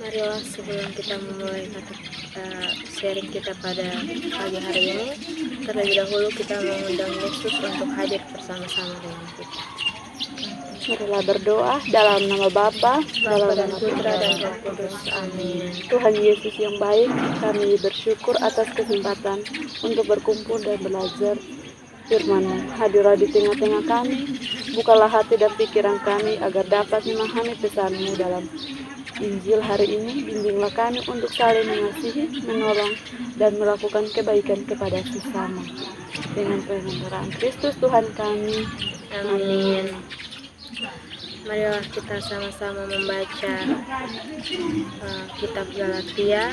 Marilah sebelum kita memulai sharing kita pada pagi hari ini, terlebih dahulu kita mengundang Yesus untuk hadir bersama-sama dengan kita. Marilah berdoa dalam nama Bapa, Bapa dan Putra dan Roh Kudus. Amin. Tuhan Yesus yang baik, kami bersyukur atas kesempatan untuk berkumpul dan belajar firman-Mu. Hadirlah di tengah-tengah kami, bukalah hati dan pikiran kami agar dapat memahami pesan-Mu dalam Injil hari ini. Bimbinglah kami untuk saling mengasihi, menolong, dan melakukan kebaikan kepada sesama. Dengan penyertaan Kristus Tuhan kami. Amin. Marilah kita sama-sama membaca kitab Galatia,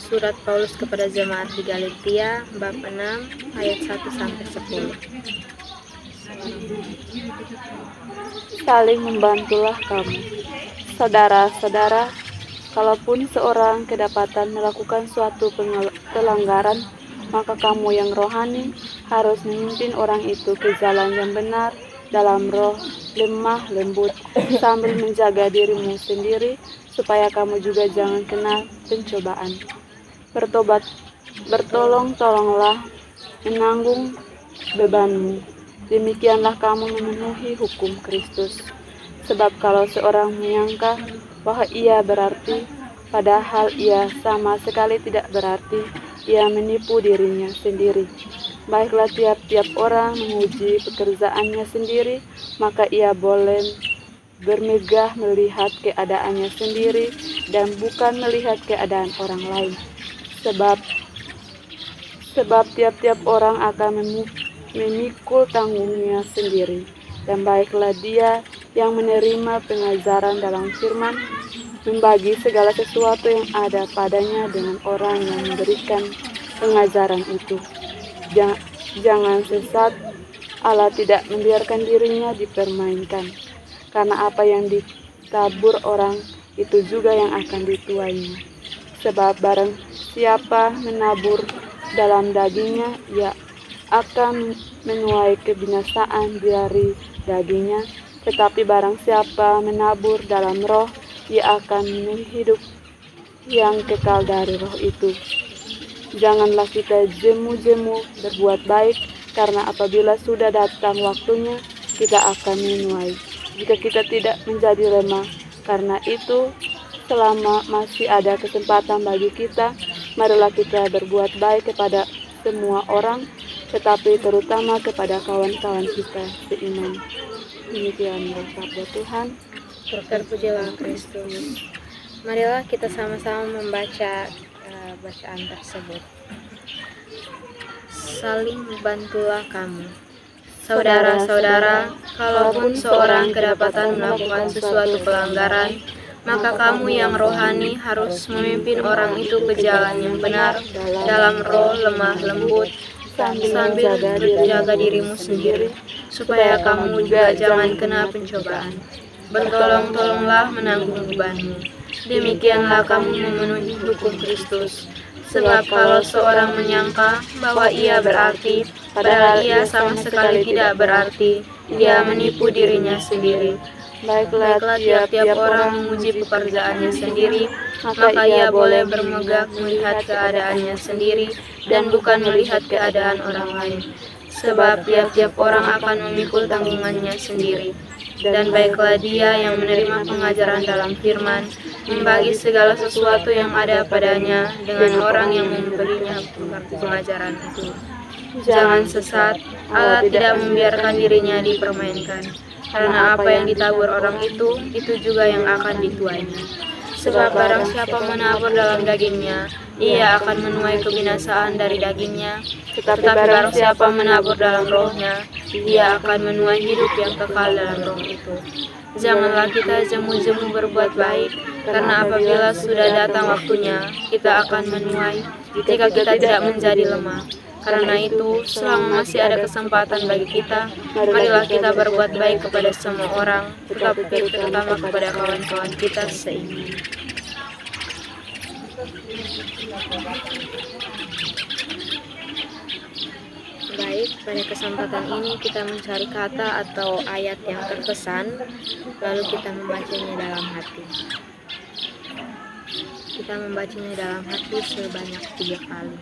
surat Paulus kepada jemaat di Galatia, bab 6 ayat 1-10. Saling membantulah kamu. Saudara-saudara, kalaupun seorang kedapatan melakukan suatu pelanggaran, maka kamu yang rohani harus memimpin orang itu ke jalan yang benar dalam roh lemah lembut, sambil menjaga dirimu sendiri, supaya kamu juga jangan kena pencobaan. Bertolong-tolonglah menanggung bebanmu. Demikianlah kamu memenuhi hukum Kristus. Sebab kalau seorang menyangka bahwa ia berarti, padahal ia sama sekali tidak berarti, ia menipu dirinya sendiri. Baiklah, tiap-tiap orang menguji pekerjaannya sendiri, maka ia boleh bermegah melihat keadaannya sendiri dan bukan melihat keadaan orang lain. Sebab tiap-tiap orang akan memikul tanggungnya sendiri. Dan baiklah dia yang menerima pengajaran dalam firman, membagi segala sesuatu yang ada padanya dengan orang yang memberikan pengajaran itu. Jangan sesat, Allah tidak membiarkan dirinya dipermainkan, karena apa yang ditabur orang itu juga yang akan dituainya. Sebab barang siapa menabur dalam dagingnya, ia akan menuai kebinasaan dari dagingnya, tetapi barang siapa menabur dalam roh, ia akan menuai hidup yang kekal dari roh itu. Janganlah kita jemu-jemu berbuat baik, karena apabila sudah datang waktunya, kita akan menuai. Jika kita tidak menjadi lemah, karena itu, selama masih ada kesempatan bagi kita, marilah kita berbuat baik kepada semua orang, tetapi terutama kepada kawan-kawan kita seiman. Demikian sabda Tuhan. Terpujilah Kristus. Marilah kita sama-sama membaca bacaan tersebut. Saling bantulah kamu. Saudara-saudara, kalaupun seorang kedapatan melakukan sesuatu pelanggaran, maka kamu yang rohani harus memimpin orang itu ke jalan yang benar dalam roh lemah lembut, sambil menjaga dirimu sendiri, supaya kamu juga jangan kena pencobaan. Bertolong-tolonglah menanggung bebanmu. Demikianlah kamu memenuhi hukum Kristus. Sebab kalau seorang menyangka bahwa ia berarti, padahal ia sama sekali tidak berarti, ia menipu dirinya sendiri. Baiklah, tiap-tiap orang menguji pekerjaannya sendiri, maka ia boleh bermegah melihat keadaannya sendiri dan bukan melihat keadaan orang lain. Sebab tiap-tiap orang akan memikul tanggungannya sendiri. Dan baiklah dia yang menerima pengajaran dalam firman, membagi segala sesuatu yang ada padanya dengan orang yang memberinya pengajaran itu. Jangan sesat, Allah tidak membiarkan dirinya dipermainkan, karena apa yang ditabur orang itu juga yang akan dituainya. Sebab barang siapa menabur dalam dagingnya, ia akan menuai kebinasaan dari dagingnya. Tetapi barang siapa menabur dalam rohnya, ia akan menuai hidup yang kekal dalam roh itu. Janganlah kita jemu-jemu berbuat baik, karena apabila sudah datang waktunya, kita akan menuai jika kita tidak menjadi lemah. Karena itu, selama masih ada kesempatan bagi kita, marilah kita berbuat baik kepada semua orang, tetapi terutama kepada kawan-kawan kita seiman. Baik, pada kesempatan ini kita mencari kata atau ayat yang terkesan, lalu kita membacanya dalam hati. Kita membacanya dalam hati sebanyak 3 kali.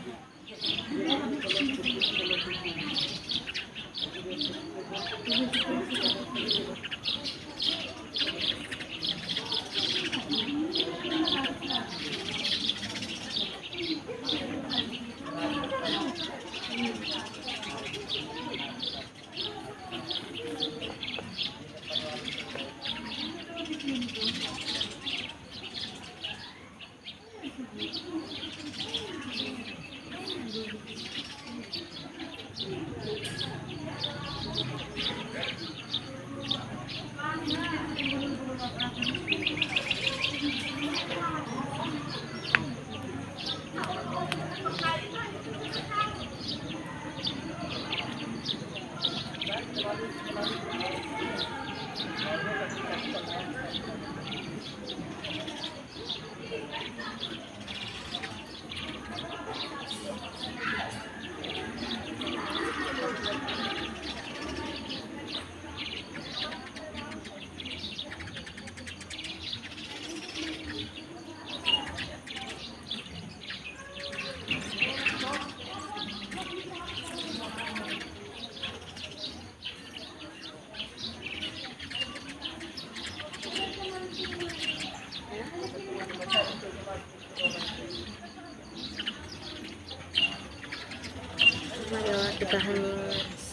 Marilah kita hening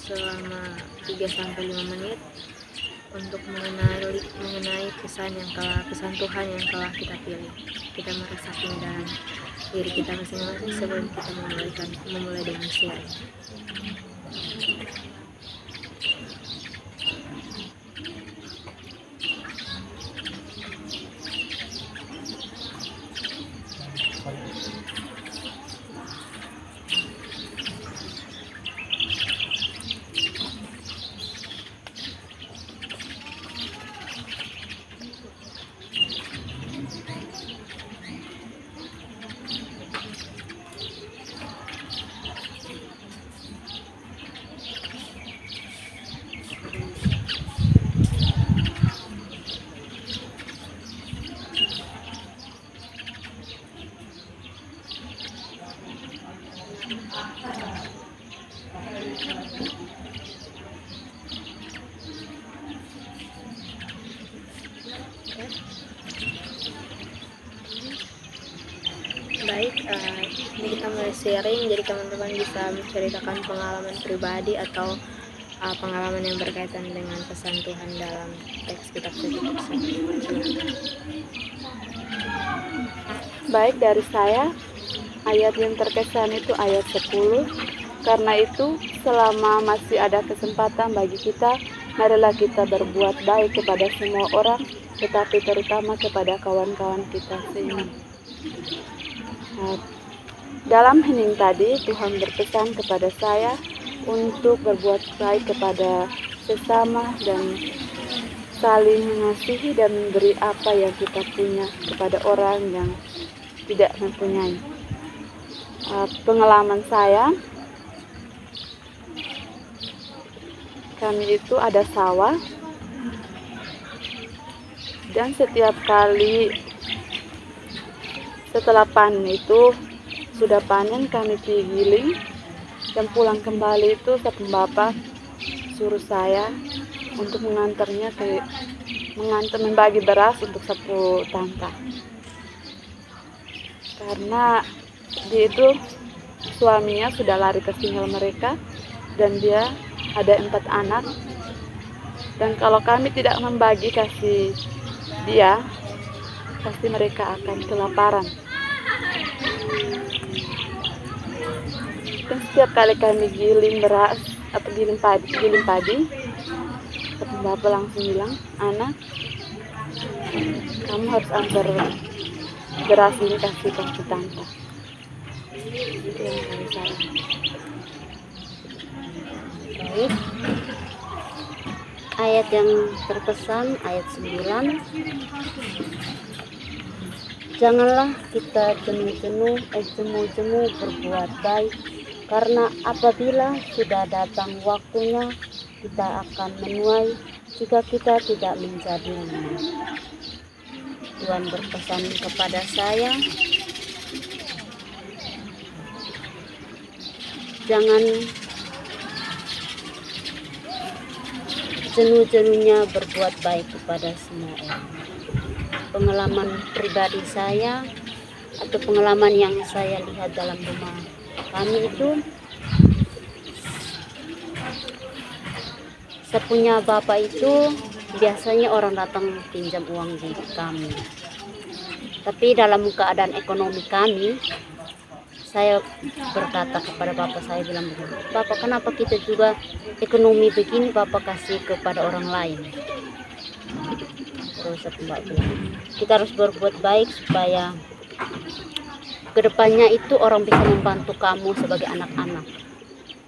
selama 3-5 menit untuk mengenai pesan Tuhan yang telah kita pilih. Kita merasakan dalam diri kita masing-masing sebelum kita memulai dengan sharing. Baik, ini kita mulai sharing, jadi teman-teman bisa menceritakan pengalaman pribadi atau pengalaman yang berkaitan dengan pesan Tuhan dalam teks kitab suci tersebut. Baik, dari saya, ayat yang terkesan itu ayat 10. Karena itu, selama masih ada kesempatan bagi kita, marilah kita berbuat baik kepada semua orang, tetapi terutama kepada kawan-kawan kita seiman. Nah, dalam hening tadi, Tuhan berpesan kepada saya untuk berbuat baik kepada sesama dan saling mengasihi dan memberi apa yang kita punya kepada orang yang tidak mempunyai. Pengalaman saya, kami itu ada sawah, dan setiap kali setelah panen itu sudah panen, kami pergi giling dan pulang kembali itu satu bapak suruh saya untuk membagi beras untuk 10 tangkai. Karena dia itu suaminya sudah lari ke tinggal mereka dan dia ada 4 anak, dan kalau kami tidak membagi kasih dia, pasti mereka akan kelaparan. Dan setiap kali kami giling beras atau giling padi, bapak langsung bilang, "Anak, kamu harus antar beras ini kasih ke tante." Itu yang kami saran. Baik. Ayat yang terkesan ayat 9. Janganlah kita jemu-jemu berbuat baik, karena apabila sudah datang waktunya, kita akan menuai jika kita tidak menjadi lemah. Tuhan berpesan kepada saya jangan jenuh-jenuhnya berbuat baik kepada semua orang. Pengalaman pribadi saya atau pengalaman yang saya lihat dalam rumah kami itu, saya punya bapak itu biasanya orang datang pinjam uang di kami, tapi dalam keadaan ekonomi kami, saya berkata kepada bapak, saya bilang begini, bapak, kenapa kita juga ekonomi begini bapak kasih kepada orang lain? Terus bapak bilang, kita harus berbuat baik supaya kedepannya itu orang bisa membantu kamu sebagai anak-anak.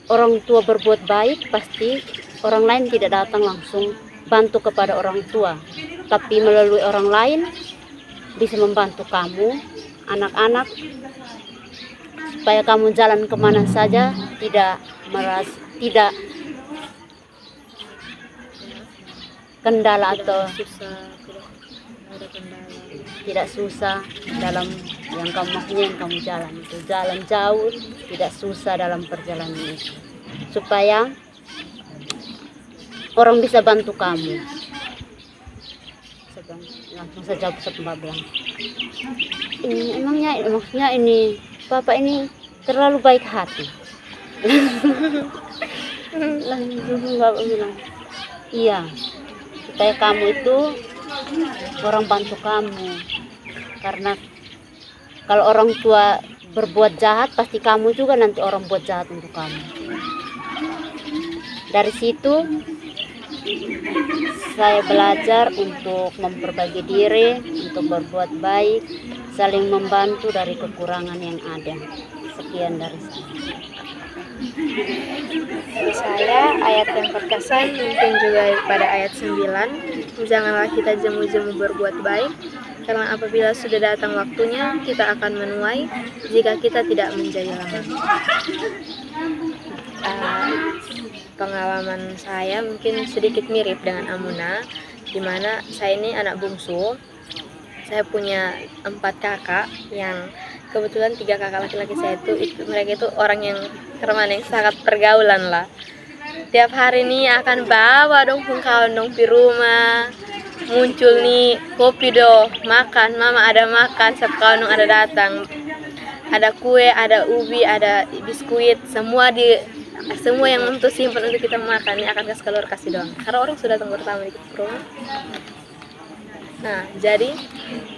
Orang tua berbuat baik, pasti orang lain tidak datang langsung bantu kepada orang tua, tapi melalui orang lain bisa membantu kamu, anak-anak, supaya kamu jalan kemana saja tidak kendala atau tidak susah dalam yang kamu maksudnya yang kamu jalan itu, jalan jauh tidak susah dalam perjalanan itu, supaya orang bisa bantu kamu. Langsung saja Mbak bilang, ini emangnya maksudnya ini bapak ini terlalu baik hati. Langsung bapak bilang, iya, supaya kamu itu orang bantu kamu, karena kalau orang tua berbuat jahat pasti kamu juga nanti orang buat jahat untuk kamu. Dari situ saya belajar untuk memperbaiki diri, untuk berbuat baik, saling membantu dari kekurangan yang ada. Sekian dari saya. Dari saya, ayat yang berkesan mungkin juga pada ayat 9, janganlah kita jemu-jemu berbuat baik, karena apabila sudah datang waktunya, kita akan menuai jika kita tidak menjadi lambat. Pengalaman saya mungkin sedikit mirip dengan Amuna, di mana saya ini anak bungsu. Saya punya 4 kakak, yang kebetulan 3 kakak laki-laki saya itu mereka itu orang yang sangat pergaulan lah. Tiap hari nih akan bawa dong kawan dong di rumah, muncul nih kopi do, makan, mama ada makan, siap kawan dong ada datang, ada kue, ada ubi, ada biskuit, semua yang untuk simpan untuk kita makan ini akan kasih keluar kasih doang, karena orang sudah datang pertama di rumah. Nah, jadi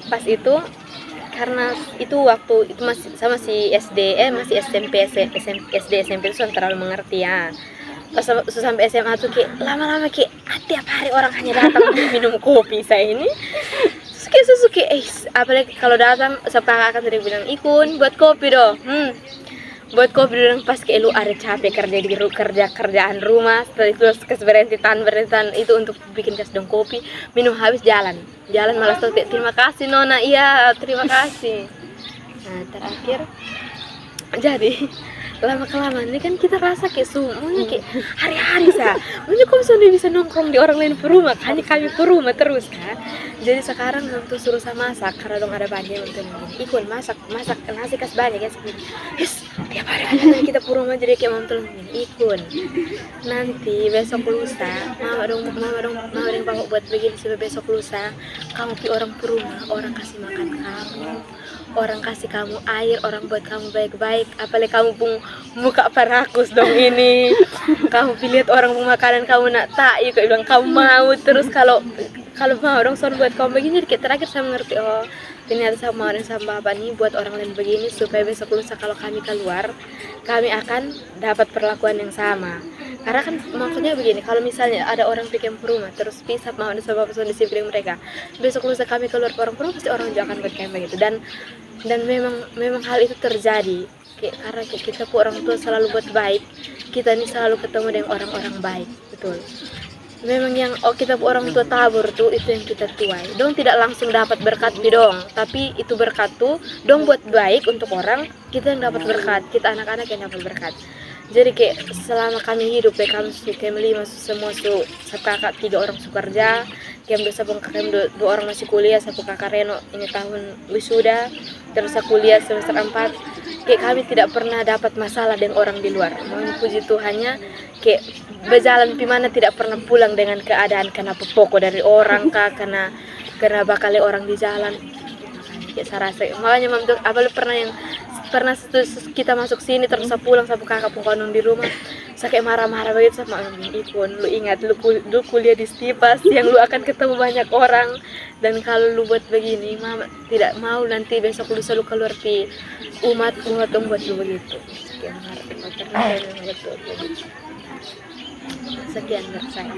pas itu, karena itu waktu itu masih sama si masih SMP itu sudah terlalu mengerti ya. Pas sampai SMA tuh kayak lama-lama kayak tiap hari orang hanya datang untuk minum kopi saya ini. Suki apalagi kalau datang sepakat akan sering bilang, ikun buat kopi dong. Buat kopi dulu pas ke lu ada capek kerjaan rumah, setelah itu berhentian itu untuk bikin kas dong kopi, minum habis jalan malas tuh, terima kasih nona, iya terima kasih. Nah terakhir jadi lama-kelamaan ini kan kita rasa kayak semuanya kayak hari-hari mungkin kok bisa nongkrong di orang lain per rumah, hanya kami per rumah terus kan. Jadi sekarang untuk suruh sama masak, karena dong ada banyak untuk ikut masak nasi kas banyak ya seperti tiap hari ada kita per rumah, jadi kayak mau ikut. Nanti besok lusa mama dong bapak buat begini, sampai besok lusa kamu pi orang per rumah, orang kasih makan kamu, orang kasih kamu air, orang buat kamu baik-baik, apalagi kamu pun muka parakus dong ini. Kamu lihat orang pun makanan kamu nak tak, kok bilang kamu mau terus, kalau mau dong son buat kamu begini. Jadi terakhir saya mengerti, oh ternyata sama orang sama bapak nih buat orang lain begini, supaya besok lusa kalau kami keluar kami akan dapat perlakuan yang sama. Karena kan maksudnya begini, kalau misalnya ada orang bikin rumah terus pisah mau ada sebab disiplin mereka, besok lusa kami keluar ke orang pasti orang juga akan berkayak begitu. Dan memang hal itu terjadi karena kita pun orang tua selalu buat baik, kita ini selalu ketemu dengan orang-orang baik, betul. Memang yang kita orang tua tabur tuh itu yang kita tuai. Dong tidak langsung dapat berkat dong, tapi itu berkat tuh dong buat baik untuk orang, kita yang dapat berkat, kita anak-anak yang dapat berkat. Jadi kayak selama kami hidup kami 5 semua kakak 3 orang kerja, kami 2 orang masih kuliah, 1 kakak Reno ini tahun wisuda, terus saya kuliah semester 4. kayak kami tidak pernah dapat masalah dengan orang di luar. Mohon puji Tuhannya, kayak berjalan di mana tidak pernah pulang dengan keadaan kena pokok dari orang kah, kena bakal orang di jalan. Kayak saya rasa makanya Mam tuh apa lu pernah kita masuk sini terus saya pulang sama kakak pungkonong di rumah, saya kayak marah-marah begitu sama Ipun, lu ingat lu kuliah di Stipas yang lu akan ketemu banyak orang, dan kalau lu buat begini mama tidak mau nanti besok lusa lu keluar di umat buat lu begitu. Sekian saya betul begitu. Sekian dari saya.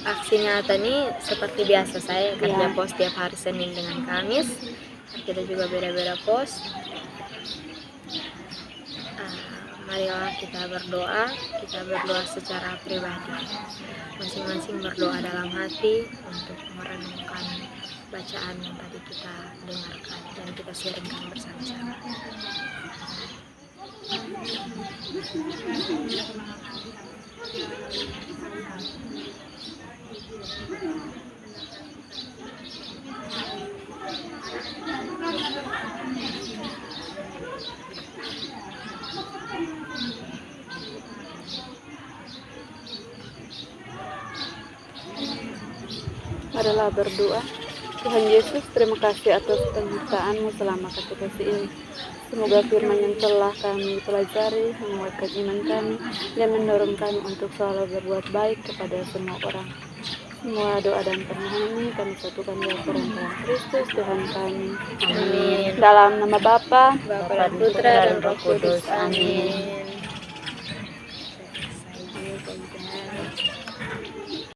Aksi nyata nih seperti biasa saya kerja pos tiap hari Senin dengan Kamis. Kita juga beda-beda pos. Marilah kita berdoa secara pribadi. Masing-masing berdoa dalam hati untuk merenungkan bacaan yang tadi kita dengarkan dan kita sharingkan bersama-sama. Adalah berdoa. Tuhan Yesus, terima kasih atas penyertaan-Mu selama kasih ini. Semoga firman yang telah kami pelajari menguatkan iman kami dan mendorong kami untuk selalu berbuat baik kepada semua orang. Semua doa dan permohonan ini kami satukan dalam peran Kristus Tuhan kami. Amin. Dalam nama Bapa, Bapa dan Putra dan Roh Kudus. Amin.